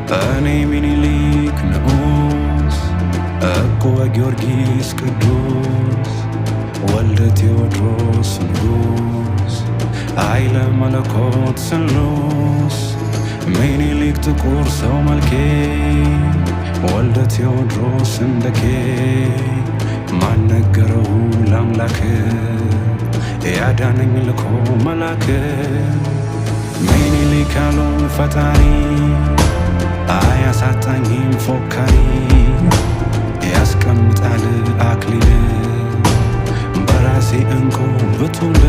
أني ምኒልክ ንዑስ እኮ ጊዮርጊስ ቅዱስ ወልደ ቴዎድሮስ ንጉስ ኃይለ መለኮት ስሉስ ምኒልክ ጥቁር ሰው መልኬ ወልደ ቴዎድሮስ እንደኬ ማን ነገረው ለአምላክ ያዳነኝ ልኮ መላክ ምኒልክ ያለው ፈጣሪ አያሳጣኝም ፎካሪ ያስቀምጣል አክሊል በራሴ እንቆ ብቱል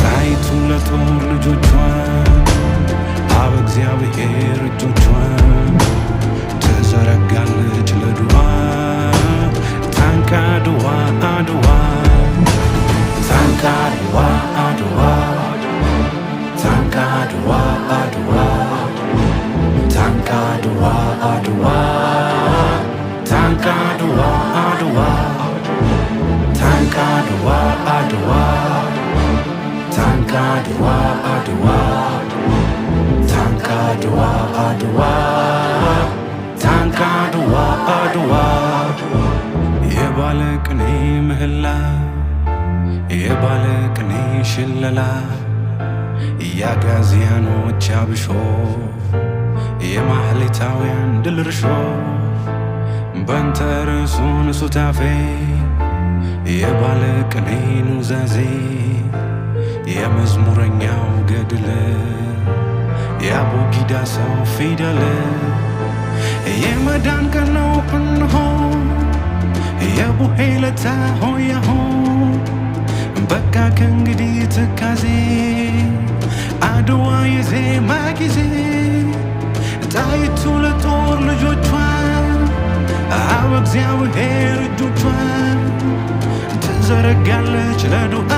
ጣይቱ ለጦር ልጆቿን አብ እግዚአብሔር እጆቿን ትዘረጋለች ለዱዓ ታንካ አድዋ አድዋ ታንካ አድዋ አድዋ ታንካ አድዋ አድዋ ታንካ አድዋ አድዋ ታንካ አድዋ አድዋ ታንካ አድዋ አድዋ ታንካ አድዋ አድዋ ታንካ አድዋ አድዋ ታንካ አድዋ አድዋ የባለቅኔ ምህላ የባለቅኔ ሽለላ ያጋዚያኖች አብሾ የማህሌታውያን ድልርሾ በንተ ርዕሱን ሱታፌ የባለቅኔ ኑዛዜ የመዝሙረኛው ገድል የአቡጊዳ ሰው ፊደል የመዳን ቀን ነው እንሆ የቡሄ ለታ ሆያሆ በቃ ከእንግዲህ ትካዜ አድዋ የዜማ ጊዜ ጣይቱ ለጦር ልጆቿን አብ እግዚአብሔር እጆቿን ትዘረጋለች ለዱዓ